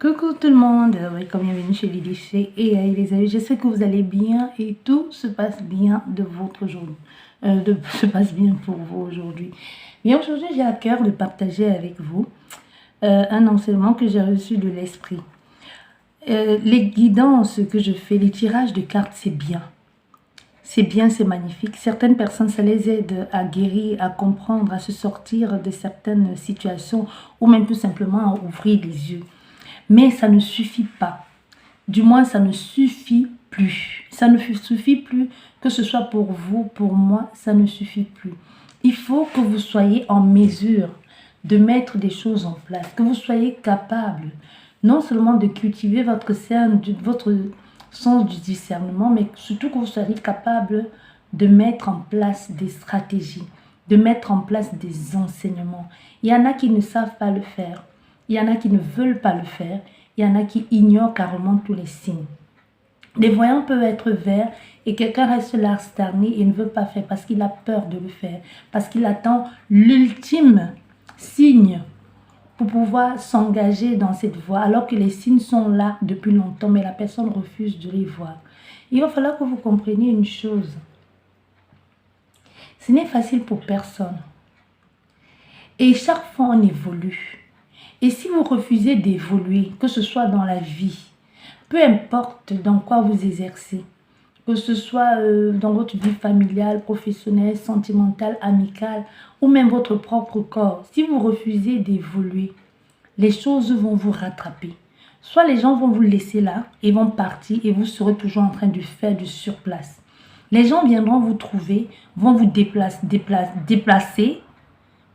Coucou tout le monde, welcome, bienvenue chez Lidéché et les amis, j'espère que vous allez bien et tout se passe bien de votre journée, se passe bien pour vous aujourd'hui. Bien aujourd'hui, j'ai à cœur de partager avec vous un enseignement que j'ai reçu de l'esprit. Les guidances que je fais, les tirages de cartes, c'est bien. C'est bien, c'est magnifique. Certaines personnes, ça les aide à guérir, à comprendre, à se sortir de certaines situations ou même tout simplement à ouvrir les yeux. Mais ça ne suffit pas. Du moins, ça ne suffit plus. Ça ne suffit plus, que ce soit pour vous, pour moi, ça ne suffit plus. Il faut que vous soyez en mesure de mettre des choses en place, que vous soyez capable non seulement de cultiver votre sens du discernement, mais surtout que vous soyez capable de mettre en place des stratégies, de mettre en place des enseignements. Il y en a qui ne savent pas le faire. Il y en a qui ne veulent pas le faire. Il y en a qui ignorent carrément tous les signes. Les voyants peuvent être verts et quelqu'un reste là stagné et ne veut pas faire parce qu'il a peur de le faire. Parce qu'il attend l'ultime signe pour pouvoir s'engager dans cette voie. Alors que les signes sont là depuis longtemps, mais la personne refuse de les voir. Il va falloir que vous compreniez une chose. Ce n'est facile pour personne. Et chaque fois, on évolue. Et si vous refusez d'évoluer, que ce soit dans la vie, peu importe dans quoi vous exercez, que ce soit dans votre vie familiale, professionnelle, sentimentale, amicale, ou même votre propre corps, si vous refusez d'évoluer, les choses vont vous rattraper. Soit les gens vont vous laisser là et vont partir et vous serez toujours en train de faire du surplace. Les gens viendront vous trouver, vont vous déplacer,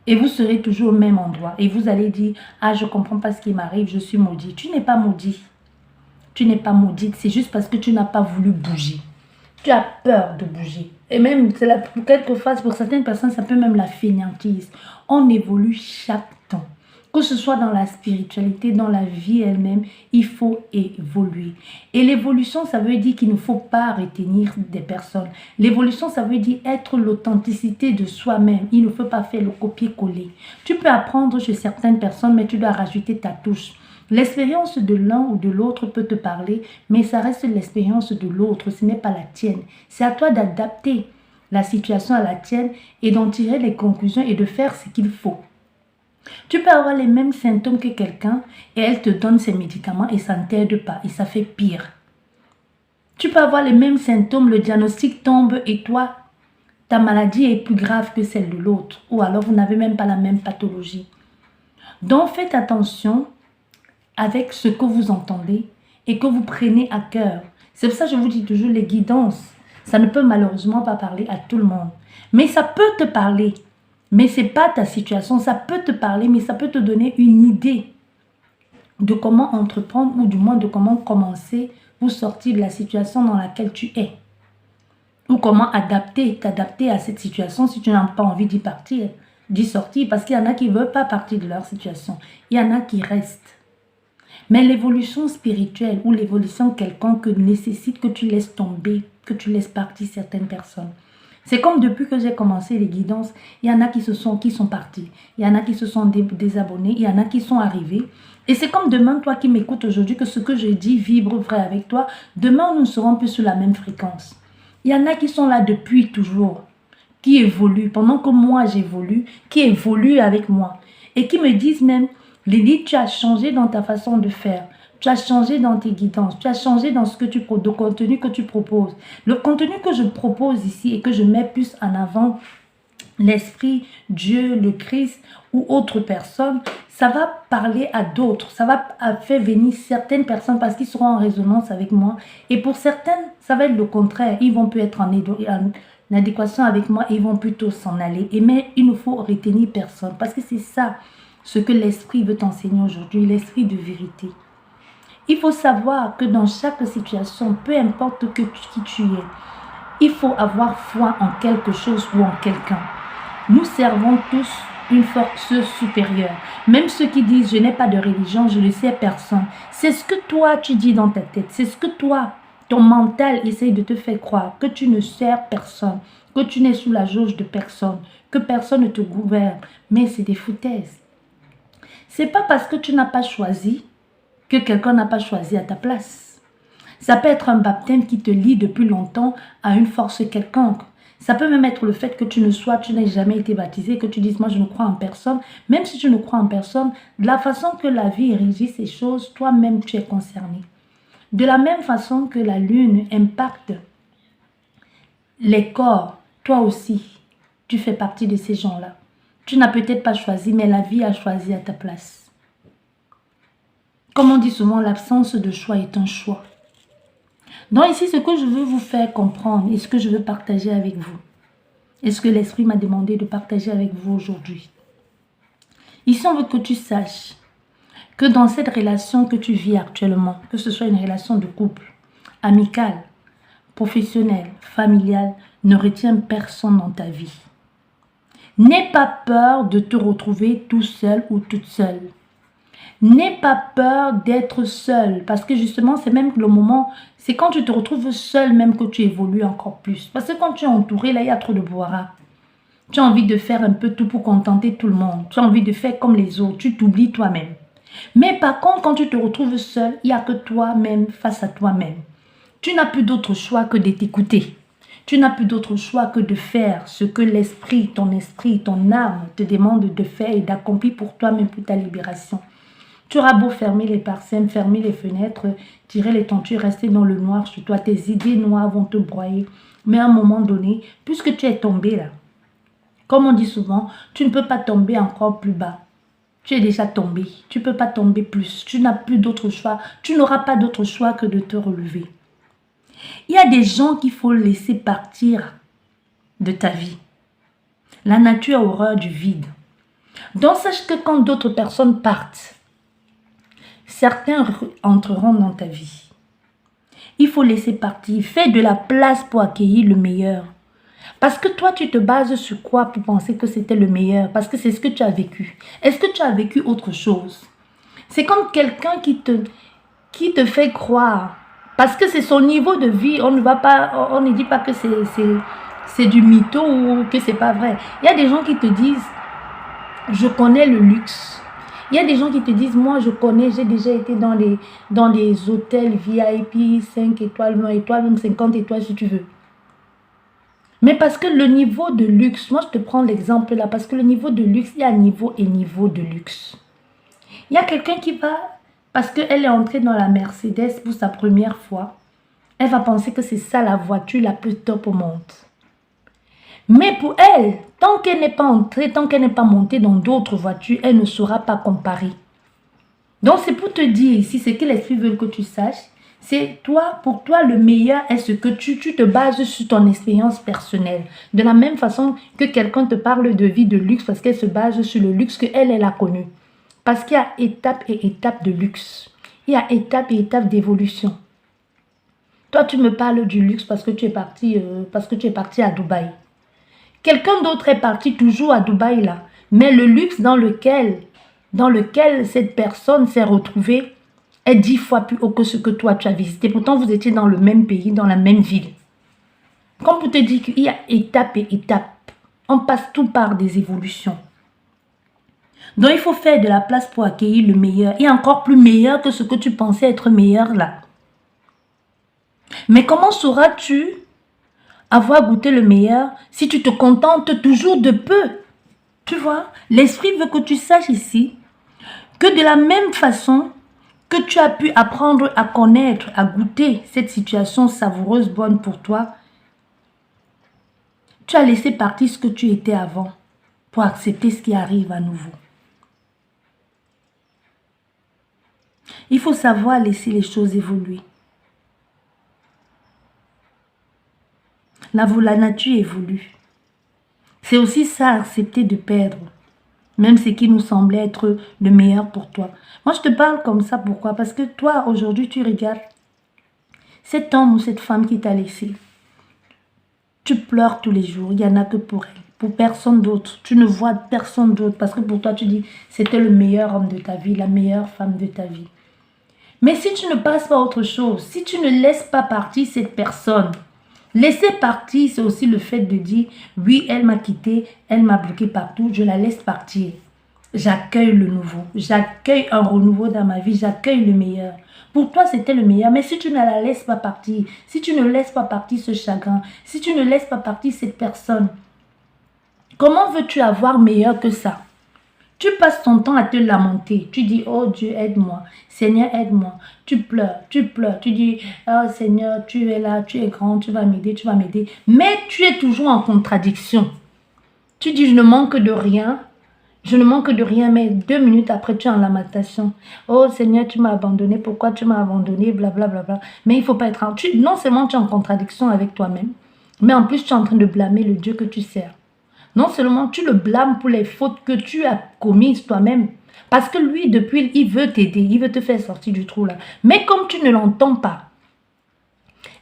et vous serez toujours au même endroit. Et vous allez dire, ah, je ne comprends pas ce qui m'arrive, je suis maudit. Tu n'es pas maudit. Tu n'es pas maudite. C'est juste parce que tu n'as pas voulu bouger. Tu as peur de bouger. Et même, quelquefois, pour certaines personnes, ça peut même la fainéantise. On évolue chaque temps. Que ce soit dans la spiritualité, dans la vie elle-même, il faut évoluer. Et l'évolution, ça veut dire qu'il ne faut pas retenir des personnes. L'évolution, ça veut dire être l'authenticité de soi-même. Il ne faut pas faire le copier-coller. Tu peux apprendre chez certaines personnes, mais tu dois rajouter ta touche. L'expérience de l'un ou de l'autre peut te parler, mais ça reste l'expérience de l'autre, ce n'est pas la tienne. C'est à toi d'adapter la situation à la tienne et d'en tirer les conclusions et de faire ce qu'il faut. Tu peux avoir les mêmes symptômes que quelqu'un et elle te donne ses médicaments et ça ne t'aide pas et ça fait pire. Tu peux avoir les mêmes symptômes, le diagnostic tombe et toi, ta maladie est plus grave que celle de l'autre ou alors vous n'avez même pas la même pathologie. Donc faites attention avec ce que vous entendez et que vous prenez à cœur. C'est pour ça que je vous dis toujours les guidances. Ça ne peut malheureusement pas parler à tout le monde. Mais ça peut te parler. Mais ce n'est pas ta situation, ça peut te parler, mais ça peut te donner une idée de comment entreprendre ou du moins de comment commencer ou sortir de la situation dans laquelle tu es. Ou comment t'adapter à cette situation si tu n'as pas envie d'y sortir. Parce qu'il y en a qui ne veulent pas partir de leur situation. Il y en a qui restent. Mais l'évolution spirituelle ou l'évolution quelconque nécessite que tu laisses tomber, que tu laisses partir certaines personnes. C'est comme depuis que j'ai commencé les guidances, il y en a qui sont partis, il y en a qui se sont désabonnés, il y en a qui sont arrivés. Et c'est comme demain, toi qui m'écoutes aujourd'hui, que ce que je dis vibre vrai avec toi, demain nous ne serons plus sur la même fréquence. Il y en a qui sont là depuis toujours, qui évoluent, pendant que moi j'évolue, qui évoluent avec moi. Et qui me disent même, Lydie, tu as changé dans ta façon de faire. Tu as changé dans tes guidances, tu as changé dans le contenu que tu proposes. Le contenu que je propose ici et que je mets plus en avant, l'Esprit, Dieu, le Christ ou autre personne, ça va parler à d'autres. Ça va faire venir certaines personnes parce qu'ils seront en résonance avec moi. Et pour certaines, ça va être le contraire. Ils vont peut être en adéquation avec moi et ils vont plutôt s'en aller. Mais il ne faut retenir personne parce que c'est ça ce que l'Esprit veut t'enseigner aujourd'hui, l'Esprit de vérité. Il faut savoir que dans chaque situation, peu importe qui tu es, il faut avoir foi en quelque chose ou en quelqu'un. Nous servons tous une force supérieure. Même ceux qui disent « je n'ai pas de religion, je ne sais personne ». C'est ce que toi tu dis dans ta tête. C'est ce que toi, ton mental essaye de te faire croire. Que tu ne sers personne, que tu n'es sous la jauge de personne, que personne ne te gouverne. Mais c'est des foutaises. Ce n'est pas parce que tu n'as pas choisi que quelqu'un n'a pas choisi à ta place. Ça peut être un baptême qui te lie depuis longtemps à une force quelconque. Ça peut même être le fait que tu n'aies jamais été baptisé, que tu dises, moi je ne crois en personne. Même si tu ne crois en personne, de la façon que la vie régit ces choses, toi-même tu es concerné. De la même façon que la lune impacte les corps, toi aussi, tu fais partie de ces gens-là. Tu n'as peut-être pas choisi, mais la vie a choisi à ta place. Comme on dit souvent, l'absence de choix est un choix. Donc ici, ce que je veux vous faire comprendre et ce que je veux partager avec vous, et ce que l'Esprit m'a demandé de partager avec vous aujourd'hui. Ici, on veut que tu saches que dans cette relation que tu vis actuellement, que ce soit une relation de couple, amicale, professionnelle, familiale, ne retiens personne dans ta vie. N'aie pas peur de te retrouver tout seul ou toute seule. N'aie pas peur d'être seul, parce que justement, c'est même le moment, c'est quand tu te retrouves seul même que tu évolues encore plus. Parce que quand tu es entouré, là, il y a trop de boira. Tu as envie de faire un peu tout pour contenter tout le monde. Tu as envie de faire comme les autres, tu t'oublies toi-même. Mais par contre, quand tu te retrouves seul, il n'y a que toi-même face à toi-même. Tu n'as plus d'autre choix que de t'écouter. Tu n'as plus d'autre choix que de faire ce que l'esprit, ton âme te demande de faire et d'accomplir pour toi-même, pour ta libération. Tu auras beau fermer les parcelles, fermer les fenêtres, tirer les tentures, rester dans le noir chez toi. Tes idées noires vont te broyer. Mais à un moment donné, puisque tu es tombé là, comme on dit souvent, tu ne peux pas tomber encore plus bas. Tu es déjà tombé. Tu ne peux pas tomber plus. Tu n'as plus d'autre choix. Tu n'auras pas d'autre choix que de te relever. Il y a des gens qu'il faut laisser partir de ta vie. La nature a horreur du vide. Donc sache que quand d'autres personnes partent, certains entreront dans ta vie. Il faut laisser partir. Fais de la place pour accueillir le meilleur. Parce que toi, tu te bases sur quoi pour penser que c'était le meilleur? Parce que c'est ce que tu as vécu. Est-ce que tu as vécu autre chose? C'est comme quelqu'un qui te fait croire. Parce que c'est son niveau de vie. On ne dit pas que c'est du mytho ou que c'est pas vrai. Il y a des gens qui te disent, je connais le luxe. Il y a des gens qui te disent, moi je connais, j'ai déjà été dans des hôtels VIP, 5 étoiles, 1 étoile, même 50 étoiles si tu veux. Mais parce que le niveau de luxe, moi je te prends l'exemple là, parce que le niveau de luxe, il y a niveau et niveau de luxe. Il y a quelqu'un qui va, parce qu'elle est entrée dans la Mercedes pour sa première fois, elle va penser que c'est ça la voiture la plus top au monde. Mais pour elle, tant qu'elle n'est pas entrée, tant qu'elle n'est pas montée dans d'autres voitures, elle ne saura pas comparer. Donc c'est pour te dire ici, c'est que l'esprit veut que tu saches, c'est toi, pour toi le meilleur est ce que tu te bases sur ton expérience personnelle. De la même façon que quelqu'un te parle de vie de luxe parce qu'elle se base sur le luxe qu'elle a connu. Parce qu'il y a étape et étape de luxe. Il y a étape et étape d'évolution. Toi tu me parles du luxe parce que tu es parti à Dubaï. Quelqu'un d'autre est parti toujours à Dubaï là. Mais le luxe dans lequel cette personne s'est retrouvée est 10 fois plus haut que ce que toi tu as visité. Pourtant, vous étiez dans le même pays, dans la même ville. Comme pour te dire qu'il y a étape et étape. On passe tout par des évolutions. Donc, il faut faire de la place pour accueillir le meilleur. Et encore plus meilleur que ce que tu pensais être meilleur là. Mais comment sauras-tu avoir goûté le meilleur si tu te contentes toujours de peu? Tu vois, l'esprit veut que tu saches ici que de la même façon que tu as pu apprendre à connaître, à goûter cette situation savoureuse, bonne pour toi, tu as laissé partir ce que tu étais avant pour accepter ce qui arrive à nouveau. Il faut savoir laisser les choses évoluer. La nature évolue. C'est aussi ça, accepter de perdre. Même ce qui nous semblait être le meilleur pour toi. Moi, je te parle comme ça, pourquoi? Parce que toi, aujourd'hui, tu regardes cet homme ou cette femme qui t'a laissé. Tu pleures tous les jours, il n'y en a que pour elle. Pour personne d'autre. Tu ne vois personne d'autre. Parce que pour toi, tu dis, c'était le meilleur homme de ta vie, la meilleure femme de ta vie. Mais si tu ne passes pas à autre chose, si tu ne laisses pas partir cette personne, laisser partir, c'est aussi le fait de dire, oui, elle m'a quitté, elle m'a bloqué partout, je la laisse partir. J'accueille le nouveau. J'accueille un renouveau dans ma vie. J'accueille le meilleur. Pour toi, c'était le meilleur. Mais si tu ne la laisses pas partir, si tu ne laisses pas partir ce chagrin, si tu ne laisses pas partir cette personne, comment veux-tu avoir meilleur que ça? Tu passes ton temps à te lamenter. Tu dis, oh Dieu, aide-moi. Seigneur, aide-moi. Tu pleures, tu pleures. Tu dis, oh Seigneur, tu es là, tu es grand, tu vas m'aider, tu vas m'aider. Mais tu es toujours en contradiction. Tu dis, je ne manque de rien. Je ne manque de rien, mais 2 minutes après, tu es en lamentation. Oh Seigneur, tu m'as abandonné. Pourquoi tu m'as abandonné? Blablabla. Bla, bla, bla. Mais il ne faut pas être... non seulement tu es en contradiction avec toi-même, mais en plus tu es en train de blâmer le Dieu que tu sers. Non seulement tu le blâmes pour les fautes que tu as commises toi-même, parce que lui, depuis, il veut t'aider, il veut te faire sortir du trou là. Mais comme tu ne l'entends pas,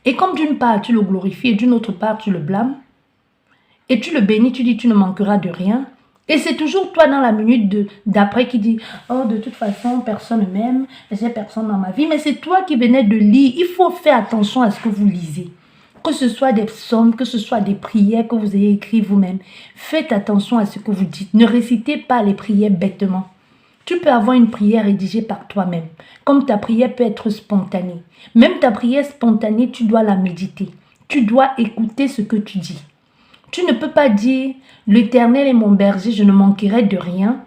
et comme d'une part tu le glorifies, et d'une autre part tu le blâmes, et tu le bénis, tu dis tu ne manqueras de rien, et c'est toujours toi dans la minute d'après qui dit « Oh, de toute façon, personne ne m'aime, j'ai personne dans ma vie. » Mais c'est toi qui venais de lire. Il faut faire attention à ce que vous lisez. Que ce soit des psaumes, que ce soit des prières que vous ayez écrites vous-même. Faites attention à ce que vous dites. Ne récitez pas les prières bêtement. Tu peux avoir une prière rédigée par toi-même. Comme ta prière peut être spontanée. Même ta prière spontanée, tu dois la méditer. Tu dois écouter ce que tu dis. Tu ne peux pas dire « L'Éternel est mon berger, je ne manquerai de rien ».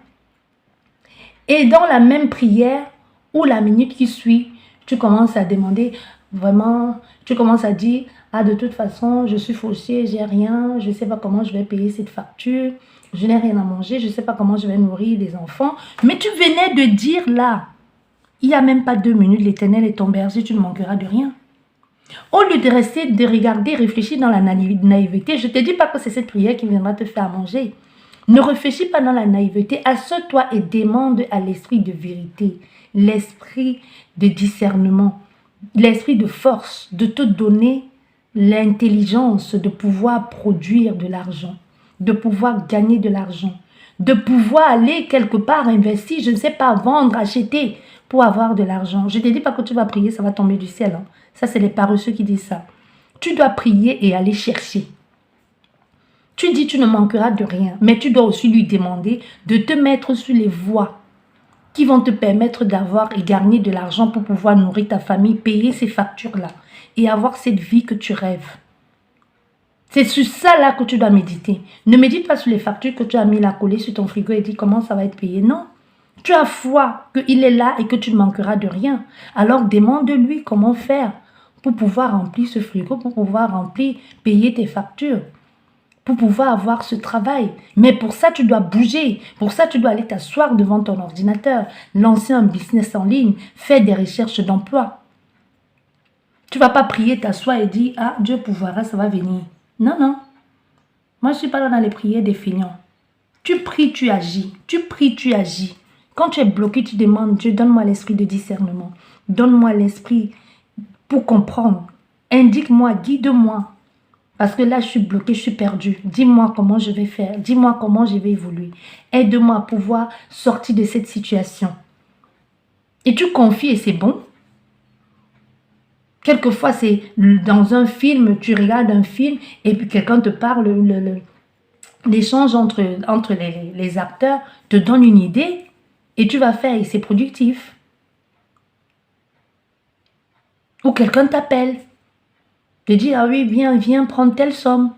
Et dans la même prière, ou la minute qui suit, tu commences à demander vraiment, tu commences à dire « Ah, de toute façon, je suis fauchée, j'ai rien, je ne sais pas comment je vais payer cette facture, je n'ai rien à manger, je ne sais pas comment je vais nourrir les enfants. » Mais tu venais de dire là, il n'y a même pas 2 minutes, l'Éternel est ton berger, tu ne manqueras de rien. Au lieu de rester, de regarder, réfléchir dans la naïveté, je ne te dis pas que c'est cette prière qui viendra te faire manger. Ne réfléchis pas dans la naïveté, assieds-toi et demande à l'esprit de vérité, l'esprit de discernement, l'esprit de force, de te donner l'intelligence de pouvoir produire de l'argent, de pouvoir gagner de l'argent, de pouvoir aller quelque part investir, je ne sais pas, vendre, acheter pour avoir de l'argent. Je ne te dis pas que tu vas prier, ça va tomber du ciel. Hein. Ça, c'est les paresseux qui disent ça. Tu dois prier et aller chercher. Tu dis tu ne manqueras de rien, mais tu dois aussi lui demander de te mettre sur les voies qui vont te permettre d'avoir et gagner de l'argent pour pouvoir nourrir ta famille, payer ces factures-là et avoir cette vie que tu rêves. C'est sur ça là que tu dois méditer. Ne médite pas sur les factures que tu as mis là collées sur ton frigo et dis comment ça va être payé. Non. Tu as foi qu'il est là et que tu ne manqueras de rien. Alors demande-lui comment faire pour pouvoir remplir ce frigo, pour pouvoir remplir, payer tes factures, pour pouvoir avoir ce travail. Mais pour ça, tu dois bouger. Pour ça, tu dois aller t'asseoir devant ton ordinateur, lancer un business en ligne, faire des recherches d'emploi. Tu ne vas pas prier, t'asseoir et dire « Ah, Dieu pourvoira, ça va venir. » Non, non. Moi, je ne suis pas là dans les prières des feignants. Tu pries, tu agis. Tu pries, tu agis. Quand tu es bloqué, tu demandes, Dieu, donne-moi l'esprit de discernement. Donne-moi l'esprit pour comprendre. Indique-moi, guide-moi. Parce que là, je suis bloqué, je suis perdu. Dis-moi comment je vais faire. Dis-moi comment je vais évoluer. Aide-moi à pouvoir sortir de cette situation. Et tu confies et c'est bon. Quelquefois, c'est dans un film, tu regardes un film et puis quelqu'un te parle, l'échange entre les acteurs te donne une idée. Et tu vas faire et c'est productif. Ou quelqu'un t'appelle. Te dit, ah oui, viens prendre telle somme.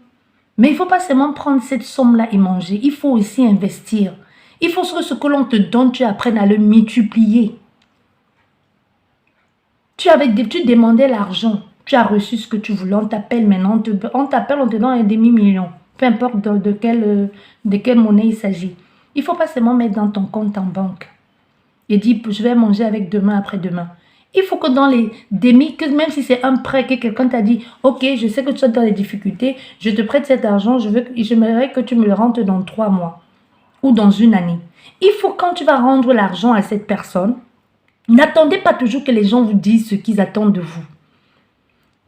Mais il ne faut pas seulement prendre cette somme-là et manger. Il faut aussi investir. Il faut que ce que l'on te donne, tu apprennes à le multiplier. Tu demandais l'argent. Tu as reçu ce que tu voulais. On t'appelle maintenant. On t'appelle, on te donne un demi-million. Peu importe de quelle monnaie il s'agit. Il ne faut pas seulement mettre dans ton compte en banque. Et dire, je vais manger avec demain, après-demain. Il faut que dans les que même si c'est un prêt, que quelqu'un t'a dit, ok, je sais que tu es dans des difficultés, je te prête cet argent, j'aimerais que tu me le rendes dans 3 mois ou dans 1 année. Il faut quand tu vas rendre l'argent à cette personne, n'attendez pas toujours que les gens vous disent ce qu'ils attendent de vous.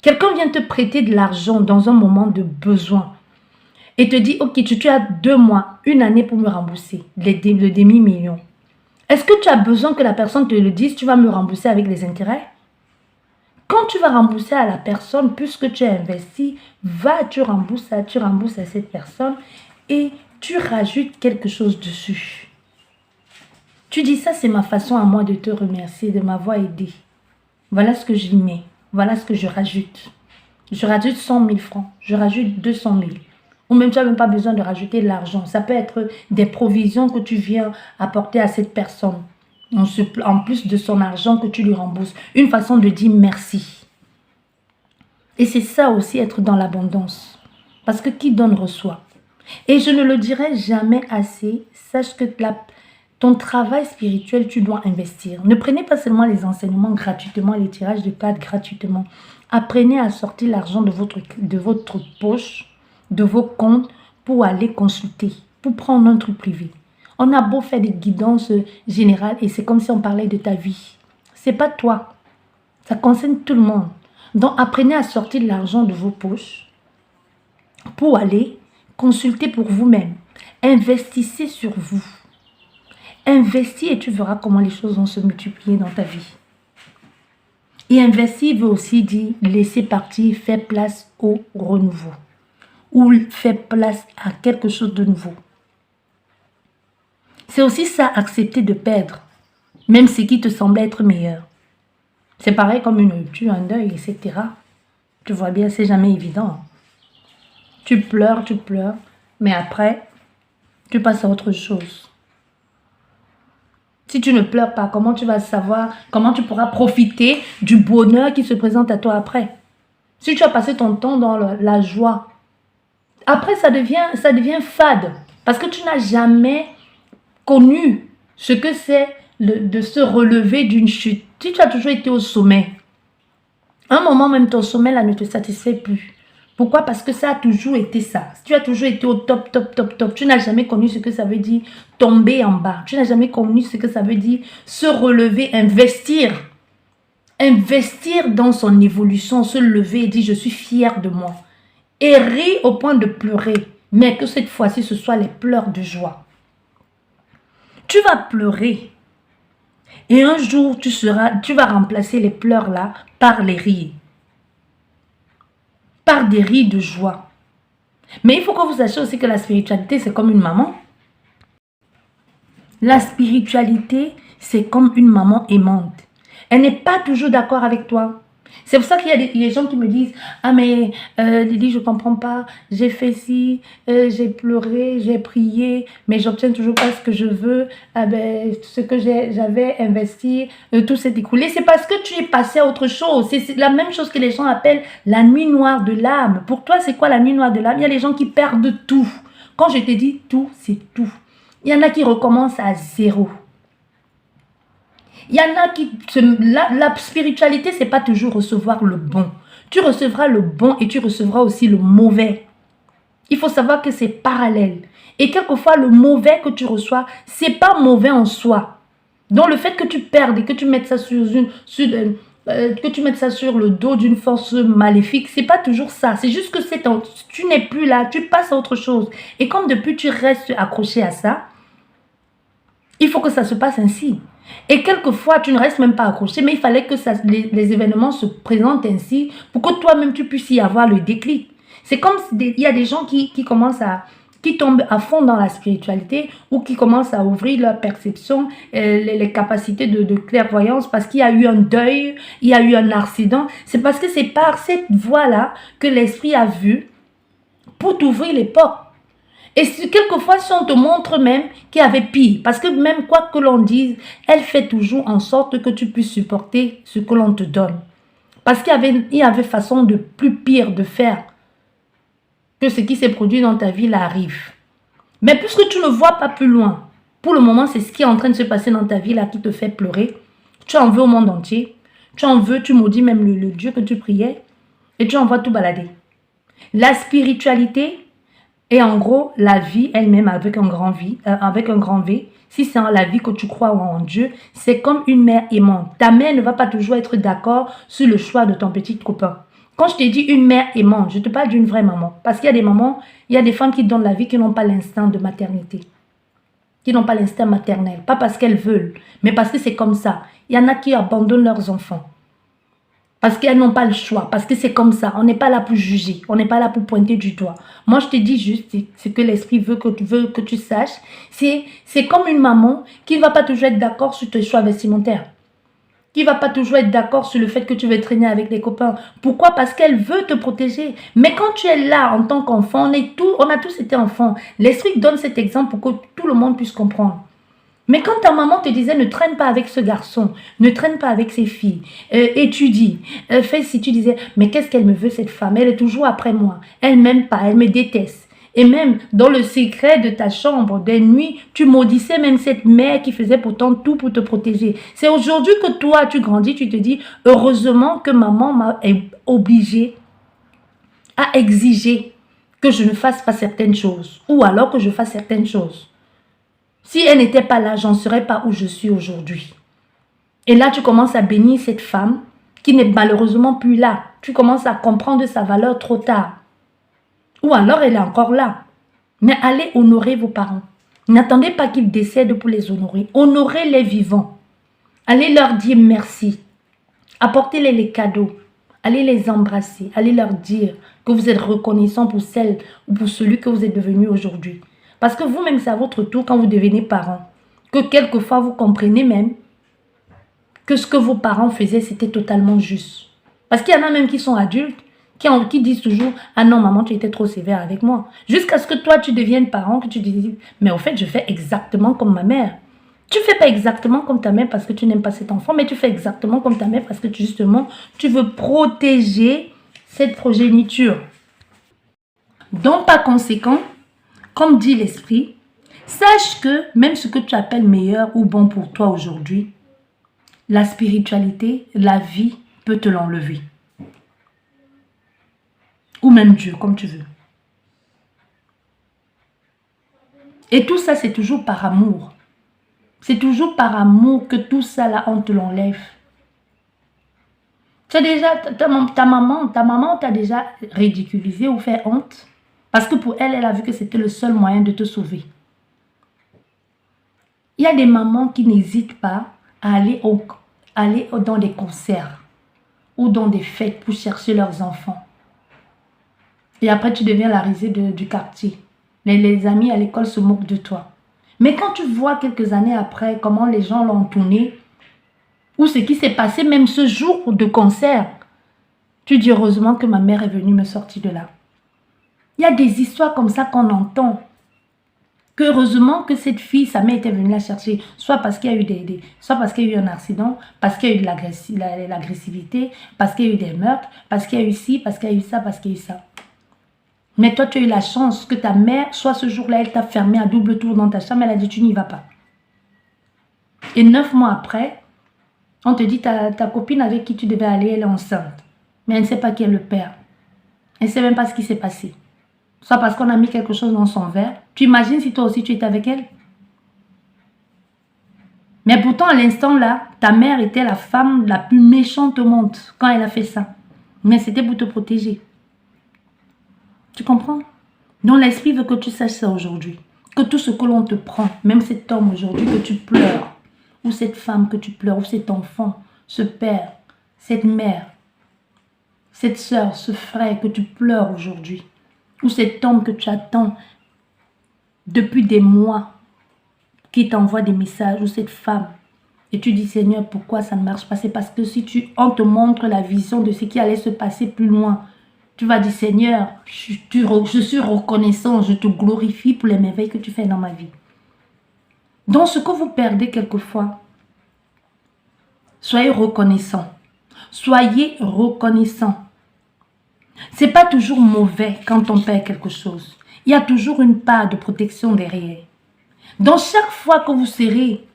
Quelqu'un vient te prêter de l'argent dans un moment de besoin et te dit, ok, tu as 2 mois, 1 année pour me rembourser le demi-million. Est-ce que tu as besoin que la personne te le dise, tu vas me rembourser avec les intérêts? Quand tu vas rembourser à la personne, puisque tu as investi, tu rembourses à cette personne et tu rajoutes quelque chose dessus. Tu dis ça, c'est ma façon à moi de te remercier, de m'avoir aidé. Voilà ce que j'y mets. Voilà ce que je rajoute. Je rajoute 100 000 francs. Je rajoute 200 000. Ou même tu n'as même pas besoin de rajouter de l'argent. Ça peut être des provisions que tu viens apporter à cette personne. En plus de son argent que tu lui rembourses. Une façon de dire merci. Et c'est ça aussi être dans l'abondance. Parce que qui donne reçoit. Et je ne le dirai jamais assez. Sache que ton travail spirituel, tu dois investir. Ne prenez pas seulement les enseignements gratuitement, les tirages de cartes gratuitement. Apprenez à sortir l'argent de votre poche, de vos comptes, pour aller consulter, pour prendre un truc privé. On a beau faire des guidances générales et c'est comme si on parlait de ta vie. C'est pas toi. Ça concerne tout le monde. Donc, apprenez à sortir de l'argent de vos poches pour aller consulter pour vous-même. Investissez sur vous. Investis et tu verras comment les choses vont se multiplier dans ta vie. Et investir veut aussi dire laisser partir, faire place au renouveau. Ou faire place à quelque chose de nouveau. C'est aussi ça, accepter de perdre, même ce qui te semblait être meilleur. C'est pareil comme une rupture, un deuil, etc. Tu vois bien, c'est jamais évident. Tu pleures, mais après, tu passes à autre chose. Si tu ne pleures pas, comment tu vas savoir, comment tu pourras profiter du bonheur qui se présente à toi après? Si tu as passé ton temps dans la joie, après ça devient fade. Parce que tu n'as jamais connu ce que c'est de se relever d'une chute. Si tu as toujours été au sommet, à un moment même ton sommet là ne te satisfait plus. Pourquoi? Parce que ça a toujours été ça. Tu as toujours été au top. Tu n'as jamais connu ce que ça veut dire tomber en bas. Tu n'as jamais connu ce que ça veut dire se relever, investir. Investir dans son évolution, se lever et dire je suis fier de moi. Et rire au point de pleurer. Mais que cette fois-ci ce soit les pleurs de joie. Tu vas pleurer. Et un jour tu vas remplacer les pleurs là par les rires. Par des rires de joie. Mais il faut que vous sachiez aussi que la spiritualité, c'est comme une maman. La spiritualité, c'est comme une maman aimante. Elle n'est pas toujours d'accord avec toi. C'est pour ça qu'il y a des gens qui me disent « Ah mais Lydie, je ne comprends pas, j'ai fait ci, j'ai pleuré, j'ai prié, mais j'obtiens toujours pas ce que je veux. Ah ben, ce que j'avais investi, tout s'est écoulé. » C'est parce que tu es passé à autre chose. C'est la même chose que les gens appellent la nuit noire de l'âme. Pour toi, c'est quoi la nuit noire de l'âme? Il y a les gens qui perdent tout. Quand je te dis tout, c'est tout. Il y en a qui recommencent à zéro. Il y en a qui... La spiritualité, ce n'est pas toujours recevoir le bon. Tu recevras le bon et tu recevras aussi le mauvais. Il faut savoir que c'est parallèle. Et quelquefois, le mauvais que tu reçois, ce n'est pas mauvais en soi. Donc, le fait que tu perdes et que tu mettes ça sur le dos d'une force maléfique, c'est pas toujours ça. C'est juste que tu n'es plus là, tu passes à autre chose. Et comme depuis, tu restes accroché à ça, il faut que ça se passe ainsi. Et quelquefois, tu ne restes même pas accroché, mais il fallait que les événements se présentent ainsi pour que toi-même, tu puisses y avoir le déclic. C'est comme il y a des gens qui tombent à fond dans la spiritualité ou qui commencent à ouvrir leur perception, les capacités de clairvoyance parce qu'il y a eu un deuil, il y a eu un accident. C'est parce que c'est par cette voie-là que l'esprit a vu pour t'ouvrir les portes. Et quelquefois, si on te montre même qu'il y avait pire, parce que même quoi que l'on dise, elle fait toujours en sorte que tu puisses supporter ce que l'on te donne. Parce qu'il y avait façon de plus pire de faire que ce qui s'est produit dans ta vie là arrive. Mais puisque tu ne vois pas plus loin, pour le moment, c'est ce qui est en train de se passer dans ta vie là qui te fait pleurer. Tu en veux au monde entier. Tu en veux, tu maudis même le Dieu que tu priais et tu envoies tout balader. La spiritualité... Et en gros, la vie elle-même avec un grand V, si c'est en la vie que tu crois ou en Dieu, c'est comme une mère aimante. Ta mère ne va pas toujours être d'accord sur le choix de ton petit copain. Quand je te dis une mère aimante, je te parle d'une vraie maman. Parce qu'il y a des mamans, il y a des femmes qui donnent la vie qui n'ont pas l'instinct de maternité. Qui n'ont pas l'instinct maternel. Pas parce qu'elles veulent, mais parce que c'est comme ça. Il y en a qui abandonnent leurs enfants. Parce qu'elles n'ont pas le choix, parce que c'est comme ça. On n'est pas là pour juger, on n'est pas là pour pointer du doigt. Moi, je te dis juste ce que l'esprit veut que tu saches. C'est comme une maman qui ne va pas toujours être d'accord sur tes choix vestimentaires. Qui ne va pas toujours être d'accord sur le fait que tu veux traîner avec des copains. Pourquoi? Parce qu'elle veut te protéger. Mais quand tu es là en tant qu'enfant, on a tous été enfants. L'esprit donne cet exemple pour que tout le monde puisse comprendre. Mais quand ta maman te disait ne traîne pas avec ce garçon, ne traîne pas avec ces filles, étudie, fais si tu disais mais qu'est-ce qu'elle me veut cette femme? Elle est toujours après moi, elle m'aime pas, elle me déteste. Et même dans le secret de ta chambre, des nuits, tu maudissais même cette mère qui faisait pourtant tout pour te protéger. C'est aujourd'hui que toi tu grandis, tu te dis heureusement que maman m'a obligée à exiger que je ne fasse pas certaines choses ou alors que je fasse certaines choses. Si elle n'était pas là, j'en serais pas où je suis aujourd'hui. Et là, tu commences à bénir cette femme qui n'est malheureusement plus là. Tu commences à comprendre sa valeur trop tard. Ou alors, elle est encore là. Mais allez honorer vos parents. N'attendez pas qu'ils décèdent pour les honorer. Honorez les vivants. Allez leur dire merci. Apportez-les les cadeaux. Allez les embrasser. Allez leur dire que vous êtes reconnaissant pour celle ou pour celui que vous êtes devenu aujourd'hui. Parce que vous-même, c'est à votre tour quand vous devenez parent, que quelquefois vous comprenez même que ce que vos parents faisaient, c'était totalement juste. Parce qu'il y en a même qui sont adultes, qui disent toujours « Ah non, maman, tu étais trop sévère avec moi. » Jusqu'à ce que toi, tu deviennes parent, que tu te dises « Mais au fait, je fais exactement comme ma mère. » Tu ne fais pas exactement comme ta mère parce que tu n'aimes pas cet enfant, mais tu fais exactement comme ta mère parce que justement, tu veux protéger cette progéniture. Donc, par conséquent, comme dit l'esprit, sache que même ce que tu appelles meilleur ou bon pour toi aujourd'hui, la spiritualité, la vie peut te l'enlever. Ou même Dieu, comme tu veux. Et tout ça, c'est toujours par amour. C'est toujours par amour que tout ça, là, on te l'enlève. Tu as déjà, ta maman t'a déjà ridiculisé ou fait honte. Parce que pour elle, elle a vu que c'était le seul moyen de te sauver. Il y a des mamans qui n'hésitent pas à aller dans des concerts ou dans des fêtes pour chercher leurs enfants. Et après, tu deviens la risée du quartier. Les amis à l'école se moquent de toi. Mais quand tu vois quelques années après comment les gens l'ont tourné, ou ce qui s'est passé même ce jour de concert, tu dis heureusement que ma mère est venue me sortir de là. Il y a des histoires comme ça qu'on entend. Que heureusement que cette fille, sa mère était venue la chercher, soit parce qu'il y a eu soit parce qu'il y a eu un accident, parce qu'il y a eu de l'agressivité, parce qu'il y a eu des meurtres, parce qu'il y a eu ci, parce qu'il y a eu ça, parce qu'il y a eu ça. Mais toi, tu as eu la chance que ta mère, soit ce jour-là, elle t'a fermé à double tour dans ta chambre, elle a dit tu n'y vas pas. Et 9 mois après, on te dit ta copine avec qui tu devais aller, elle est enceinte. Mais elle ne sait pas qui est le père. Elle ne sait même pas ce qui s'est passé. Soit parce qu'on a mis quelque chose dans son verre. Tu imagines si toi aussi tu étais avec elle? Mais pourtant, à l'instant là, ta mère était la femme la plus méchante au monde quand elle a fait ça. Mais c'était pour te protéger. Tu comprends? Donc l'esprit veut que tu saches ça aujourd'hui. Que tout ce que l'on te prend, même cet homme aujourd'hui que tu pleures, ou cette femme que tu pleures, ou cet enfant, ce père, cette mère, cette soeur, ce frère que tu pleures aujourd'hui, ou cet homme que tu attends depuis des mois, qui t'envoie des messages, ou cette femme, et tu dis Seigneur, pourquoi ça ne marche pas? C'est parce que si on te montre la vision de ce qui allait se passer plus loin, tu vas dire Seigneur, je suis reconnaissant, je te glorifie pour les merveilles que tu fais dans ma vie. Donc ce que vous perdez quelquefois, soyez reconnaissant. Soyez reconnaissant. Ce n'est pas toujours mauvais quand on perd quelque chose. Il y a toujours une part de protection derrière. Donc chaque fois que vous serez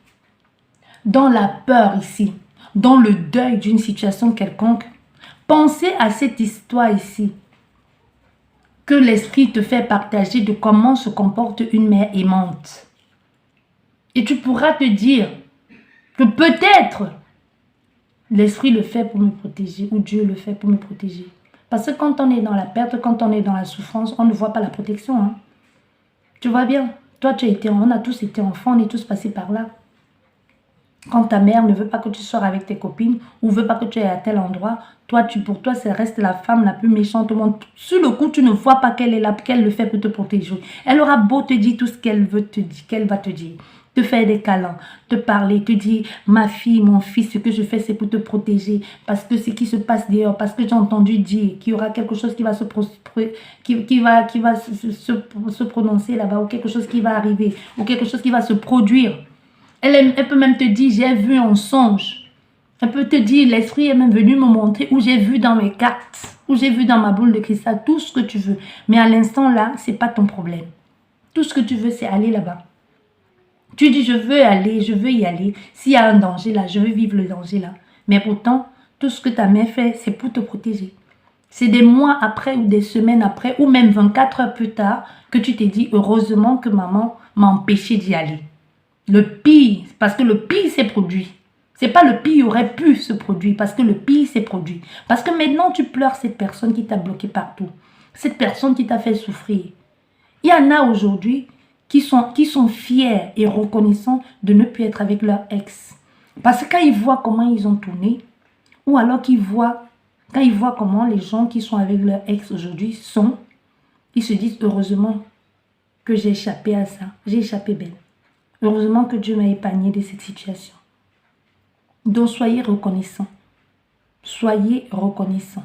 dans la peur ici, dans le deuil d'une situation quelconque, pensez à cette histoire ici que l'esprit te fait partager de comment se comporte une mère aimante. Et tu pourras te dire que peut-être l'esprit le fait pour me protéger ou Dieu le fait pour me protéger. Parce que quand on est dans la perte, quand on est dans la souffrance, on ne voit pas la protection. Hein. Tu vois bien, toi on a tous été enfants, on est tous passés par là. Quand ta mère ne veut pas que tu sors avec tes copines ou veut pas que tu ailles à tel endroit, toi, pour toi, ça reste la femme la plus méchante au monde. Sur le coup, tu ne vois pas qu'elle est là, qu'elle le fait pour te protéger. Elle aura beau te dire tout ce qu'elle veut te dire, qu'elle va te dire. Te faire des câlins, te parler, te dire, ma fille, mon fils, ce que je fais, c'est pour te protéger. Parce que ce qui se passe dehors, parce que j'ai entendu dire qu'il y aura quelque chose qui va se prononcer là-bas, ou quelque chose qui va arriver, ou quelque chose qui va se produire. Elle peut même te dire, j'ai vu en songe. Elle peut te dire, l'esprit est même venu me montrer, ou j'ai vu dans mes cartes, ou j'ai vu dans ma boule de cristal, tout ce que tu veux. Mais à l'instant là, c'est pas ton problème. Tout ce que tu veux, c'est aller là-bas. Tu dis, je veux aller, je veux y aller. S'il y a un danger là, je veux vivre le danger là. Mais pourtant, tout ce que ta mère fait, c'est pour te protéger. C'est des mois après ou des semaines après, ou même 24 heures plus tard, que tu t'es dit, heureusement que maman m'a empêché d'y aller. Le pire, parce que le pire s'est produit. C'est pas le pire aurait pu se produire, parce que le pire s'est produit. Parce que maintenant, tu pleures cette personne qui t'a bloqué partout. Cette personne qui t'a fait souffrir. Il y en a aujourd'hui qui sont fiers et reconnaissants de ne plus être avec leur ex. Parce que quand ils voient comment ils ont tourné, ou alors quand ils voient comment les gens qui sont avec leur ex aujourd'hui sont, ils se disent heureusement que j'ai échappé à ça, j'ai échappé belle. Heureusement que Dieu m'a épargné de cette situation. Donc soyez reconnaissants. Soyez reconnaissants.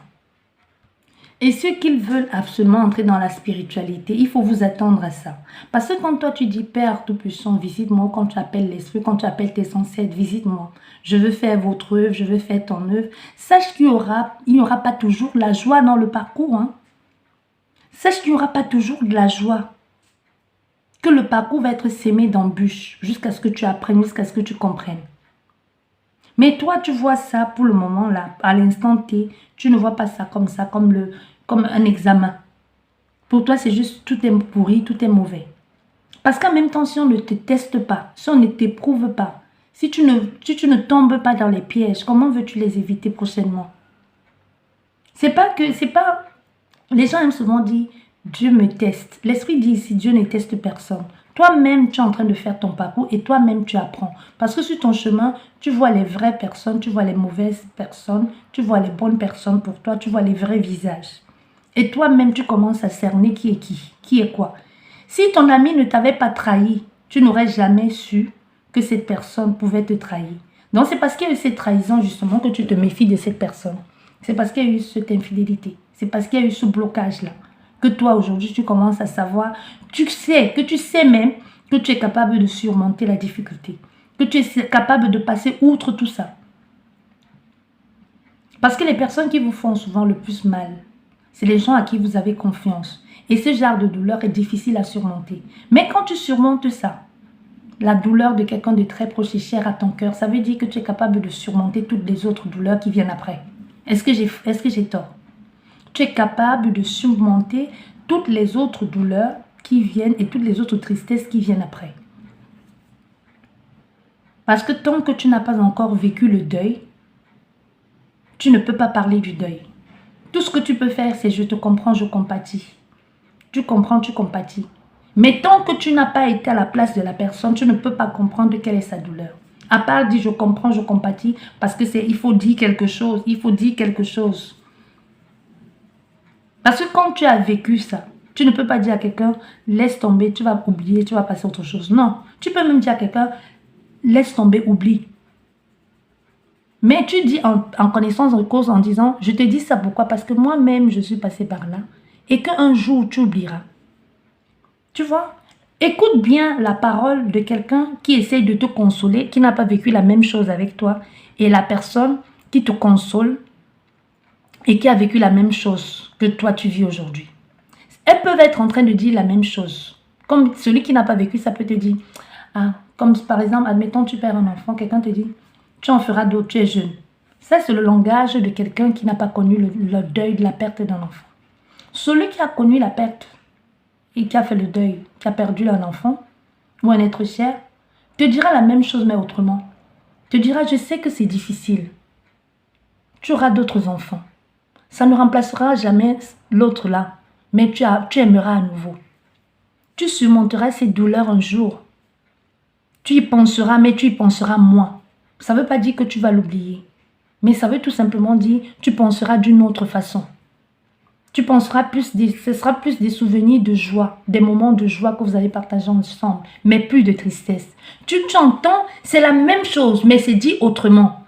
Et ceux qui veulent absolument entrer dans la spiritualité, il faut vous attendre à ça. Parce que quand toi tu dis Père Tout-Puissant, visite-moi, quand tu appelles l'Esprit, quand tu appelles tes ancêtres, visite-moi. Je veux faire votre œuvre, je veux faire ton œuvre. Sache qu'il n'y aura pas toujours la joie dans le parcours. Hein. Sache qu'il n'y aura pas toujours de la joie. Que le parcours va être semé d'embûches jusqu'à ce que tu apprennes, jusqu'à ce que tu comprennes. Mais toi, tu vois ça pour le moment là, à l'instant T, tu ne vois pas ça, comme un examen. Pour toi, c'est juste tout est pourri, tout est mauvais. Parce qu'en même temps, si on ne te teste pas, si on ne t'éprouve pas, si tu ne tombes pas dans les pièges, comment veux-tu les éviter prochainement? Les gens aiment souvent dire, Dieu me teste. L'esprit dit ici, Dieu ne teste personne. Toi-même, tu es en train de faire ton parcours et toi-même, tu apprends. Parce que sur ton chemin, tu vois les vraies personnes, tu vois les mauvaises personnes, tu vois les bonnes personnes pour toi, tu vois les vrais visages. Et toi-même, tu commences à cerner qui est quoi. Si ton ami ne t'avait pas trahi, tu n'aurais jamais su que cette personne pouvait te trahir. Donc, c'est parce qu'il y a eu cette trahison, justement, que tu te méfies de cette personne. C'est parce qu'il y a eu cette infidélité. C'est parce qu'il y a eu ce blocage-là. Que toi, aujourd'hui, tu commences à savoir, tu sais même que tu es capable de surmonter la difficulté. Que tu es capable de passer outre tout ça. Parce que les personnes qui vous font souvent le plus mal, c'est les gens à qui vous avez confiance. Et ce genre de douleur est difficile à surmonter. Mais quand tu surmontes ça, la douleur de quelqu'un de très proche et cher à ton cœur, ça veut dire que tu es capable de surmonter toutes les autres douleurs qui viennent après. Est-ce que j'ai tort? Tu es capable de surmonter toutes les autres douleurs qui viennent et toutes les autres tristesses qui viennent après. Parce que tant que tu n'as pas encore vécu le deuil, tu ne peux pas parler du deuil. Tout ce que tu peux faire, c'est je te comprends, je compatis. Tu comprends, tu compatis. Mais tant que tu n'as pas été à la place de la personne, tu ne peux pas comprendre quelle est sa douleur. À part dire je comprends, je compatis, parce que il faut dire quelque chose, il faut dire quelque chose. Parce que quand tu as vécu ça, tu ne peux pas dire à quelqu'un, laisse tomber, tu vas oublier, tu vas passer à autre chose. Non, tu peux même dire à quelqu'un, laisse tomber, oublie. Mais tu dis en connaissance de cause en disant, je te dis ça pourquoi? Parce que moi-même, je suis passée par là. Et qu'un jour, tu oublieras. Tu vois? Écoute bien la parole de quelqu'un qui essaye de te consoler, qui n'a pas vécu la même chose avec toi. Et la personne qui te console et qui a vécu la même chose que toi tu vis aujourd'hui. Elles peuvent être en train de dire la même chose. Comme celui qui n'a pas vécu, ça peut te dire, ah, comme par exemple, admettons tu perds un enfant, quelqu'un te dit, tu en feras d'autres, tu es jeune. Ça c'est le langage de quelqu'un qui n'a pas connu le deuil de la perte d'un enfant. Celui qui a connu la perte et qui a fait le deuil, qui a perdu un enfant ou un être cher, te dira la même chose mais autrement. Te dira, je sais que c'est difficile. Tu auras d'autres enfants. Ça ne remplacera jamais l'autre là, mais tu aimeras à nouveau. Tu surmonteras ces douleurs un jour. Tu y penseras, mais tu y penseras moins. Ça ne veut pas dire que tu vas l'oublier. Mais ça veut tout simplement dire tu penseras d'une autre façon. Tu penseras ce sera plus des souvenirs de joie, des moments de joie que vous allez partager ensemble, mais plus de tristesse. Tu entends, c'est la même chose, mais c'est dit autrement.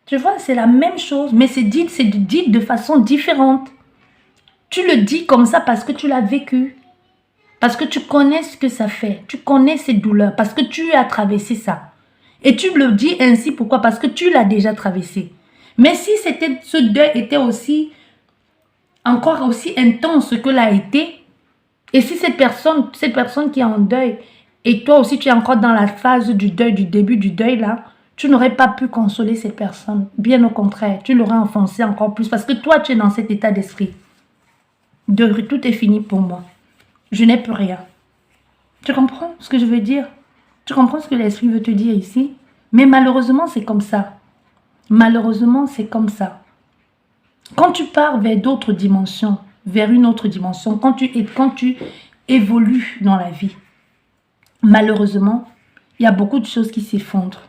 Tu vois, c'est la même chose, mais c'est dit de façon différente. Tu le dis comme ça parce que tu l'as vécu. Parce que tu connais ce que ça fait. Tu connais ces douleurs. Parce que tu as traversé ça. Et tu le dis ainsi, pourquoi? Parce que tu l'as déjà traversé. Mais si ce deuil était encore aussi intense que l'a été, et si cette personne qui est en deuil, et toi aussi tu es encore dans la phase du deuil, du début du deuil là, tu n'aurais pas pu consoler cette personne. Bien au contraire, tu l'aurais enfoncé encore plus parce que toi tu es dans cet état d'esprit. Tout est fini pour moi. Je n'ai plus rien. Tu comprends ce que je veux dire? Tu comprends ce que l'esprit veut te dire ici? Mais malheureusement, c'est comme ça. Malheureusement, c'est comme ça. Quand tu pars vers d'autres dimensions, vers une autre dimension, quand tu évolues dans la vie, malheureusement, il y a beaucoup de choses qui s'effondrent.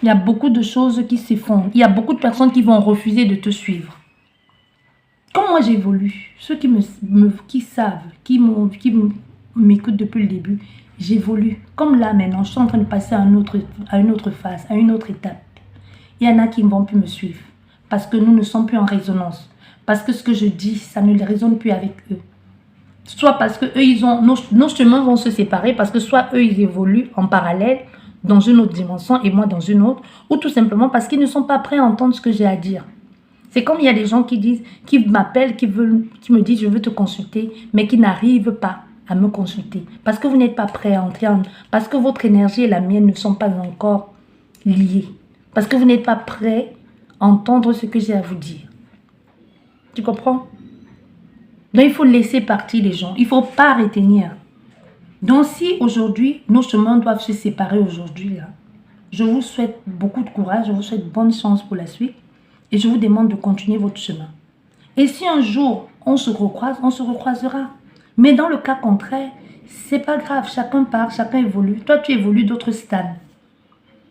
Il y a beaucoup de choses qui s'effondrent. Il y a beaucoup de personnes qui vont refuser de te suivre. Quand moi j'évolue, ceux qui savent, qui m'écoutent depuis le début, j'évolue. Comme là maintenant, je suis en train de passer à une autre phase, à une autre étape. Il y en a qui ne vont plus me suivre parce que nous ne sommes plus en résonance. Parce que ce que je dis, ça ne résonne plus avec eux. Soit parce que eux, nos chemins vont se séparer, parce que soit eux, ils évoluent en parallèle dans une autre dimension et moi dans une autre, ou tout simplement parce qu'ils ne sont pas prêts à entendre ce que j'ai à dire. C'est comme il y a des gens qui m'appellent, qui me disent je veux te consulter, mais qui n'arrivent pas à me consulter. Parce que vous n'êtes pas prêt à entendre, parce que votre énergie et la mienne ne sont pas encore liées. Parce que vous n'êtes pas prêt à entendre ce que j'ai à vous dire. Tu comprends? Donc il faut laisser partir les gens, il ne faut pas retenir. Donc si aujourd'hui, nos chemins doivent se séparer aujourd'hui, là, je vous souhaite beaucoup de courage, je vous souhaite bonne chance pour la suite. Et je vous demande de continuer votre chemin. Et si un jour, on se recroisera. Mais dans le cas contraire, c'est pas grave. Chacun part, chacun évolue. Toi, tu évolues d'autres stades.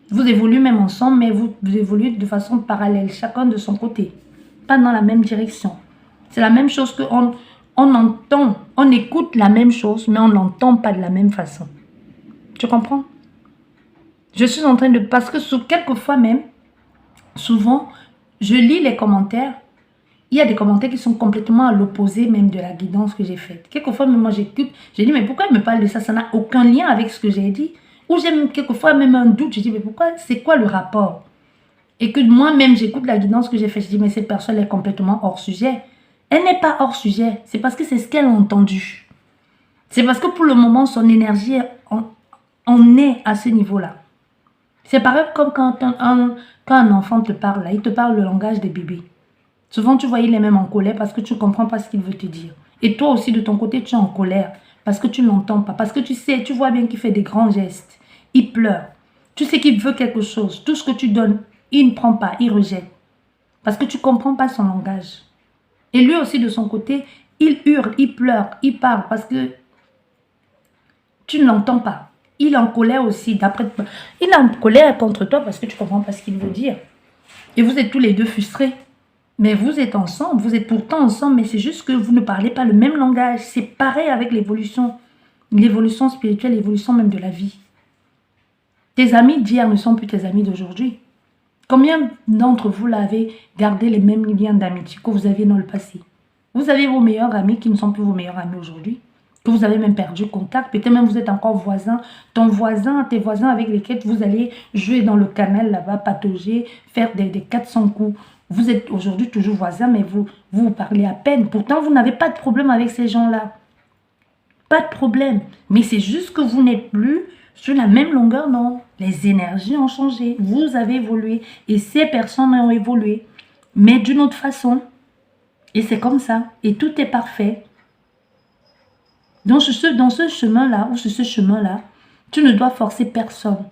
Vous évoluez même ensemble, mais vous évoluez de façon parallèle, chacun de son côté. Pas dans la même direction. C'est la même chose qu'on entend. On écoute la même chose, mais on n'entend pas de la même façon. Tu comprends? Je suis en train de... Parce que quelquefois même, souvent... Je lis les commentaires. Il y a des commentaires qui sont complètement à l'opposé même de la guidance que j'ai faite. Quelquefois, même moi, j'écoute. Je dis, mais pourquoi il me parle de ça? Ça n'a aucun lien avec ce que j'ai dit. Ou j'ai quelquefois même un doute. Je dis, mais pourquoi? C'est quoi le rapport? Et que moi-même, j'écoute la guidance que j'ai faite. Je dis, mais cette personne est complètement hors sujet. Elle n'est pas hors sujet. C'est parce que c'est ce qu'elle a entendu. C'est parce que pour le moment, son énergie, on est à ce niveau-là. C'est pareil comme quand un enfant te parle, là, il te parle le langage des bébés. Souvent, tu vois, il est même en colère parce que tu ne comprends pas ce qu'il veut te dire. Et toi aussi, de ton côté, tu es en colère parce que tu ne l'entends pas. Parce que tu vois bien qu'il fait des grands gestes. Il pleure. Tu sais qu'il veut quelque chose. Tout ce que tu donnes, il ne prend pas, il rejette. Parce que tu ne comprends pas son langage. Et lui aussi, de son côté, il hurle, il pleure, il parle parce que tu ne l'entends pas. Il est en colère aussi. Il est en colère contre toi parce que tu ne comprends pas ce qu'il veut dire. Et vous êtes tous les deux frustrés. Mais vous êtes ensemble. Vous êtes pourtant ensemble. Mais c'est juste que vous ne parlez pas le même langage. C'est pareil avec l'évolution. L'évolution spirituelle, l'évolution même de la vie. Tes amis d'hier ne sont plus tes amis d'aujourd'hui. Combien d'entre vous avez gardé les mêmes liens d'amitié que vous aviez dans le passé? Vous avez vos meilleurs amis qui ne sont plus vos meilleurs amis aujourd'hui. Que vous avez même perdu contact, peut-être même vous êtes encore voisin, tes voisins avec lesquels vous allez jouer dans le canal là-bas, patauger, faire des 400 coups. Vous êtes aujourd'hui toujours voisins, mais vous parlez à peine. Pourtant, vous n'avez pas de problème avec ces gens-là. Pas de problème. Mais c'est juste que vous n'êtes plus sur la même longueur, non. Les énergies ont changé. Vous avez évolué. Et ces personnes ont évolué. Mais d'une autre façon. Et c'est comme ça. Et tout est parfait. Dans ce chemin-là, ou sur ce chemin-là, tu ne dois forcer personne.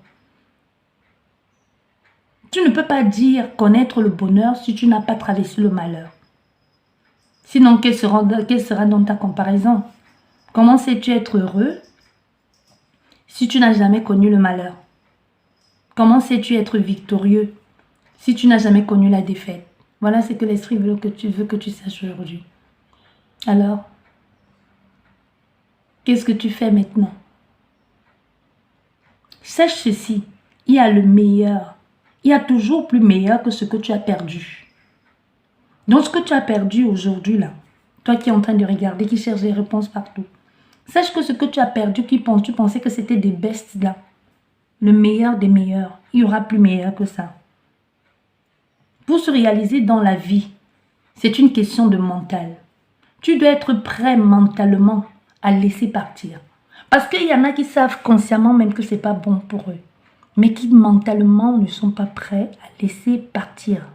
Tu ne peux pas dire connaître le bonheur si tu n'as pas traversé le malheur. Sinon, quelle sera donc ta comparaison? Comment sais-tu être heureux si tu n'as jamais connu le malheur? Comment sais-tu être victorieux si tu n'as jamais connu la défaite? Voilà ce que l'Esprit veut que tu saches aujourd'hui. Alors, qu'est-ce que tu fais maintenant? Sache ceci, il y a le meilleur. Il y a toujours plus meilleur que ce que tu as perdu. Donc ce que tu as perdu aujourd'hui là, toi qui es en train de regarder, qui cherche des réponses partout, sache que ce que tu as perdu, tu pensais que c'était des bestes là, le meilleur des meilleurs, il y aura plus meilleur que ça. Pour se réaliser dans la vie, c'est une question de mental. Tu dois être prêt mentalement à laisser partir. Parce qu'il y en a qui savent consciemment même que ce n'est pas bon pour eux, mais qui mentalement ne sont pas prêts à laisser partir.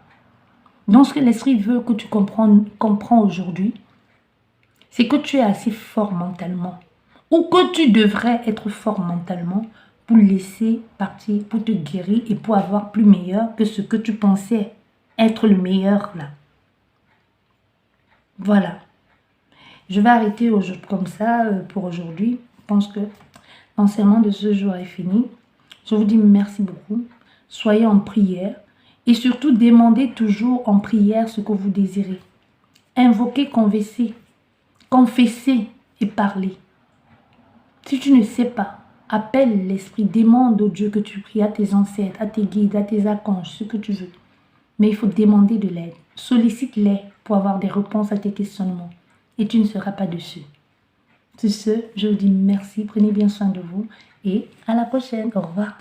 Donc ce que l'Esprit veut que tu comprends aujourd'hui, c'est que tu es assez fort mentalement, ou que tu devrais être fort mentalement pour laisser partir, pour te guérir et pour avoir plus meilleur que ce que tu pensais être le meilleur là. Voilà. Je vais arrêter comme ça pour aujourd'hui. Je pense que l'enseignement de ce jour est fini. Je vous dis merci beaucoup. Soyez en prière et surtout demandez toujours en prière ce que vous désirez. Invoquez, confessez et parlez. Si tu ne sais pas, appelle l'Esprit, demande au Dieu que tu pries, à tes ancêtres, à tes guides, à tes archanges, ce que tu veux. Mais il faut demander de l'aide. Sollicite-les pour avoir des réponses à tes questionnements. Et tu ne seras pas dessus. Sur ce, je vous dis merci, prenez bien soin de vous et à la prochaine. Au revoir.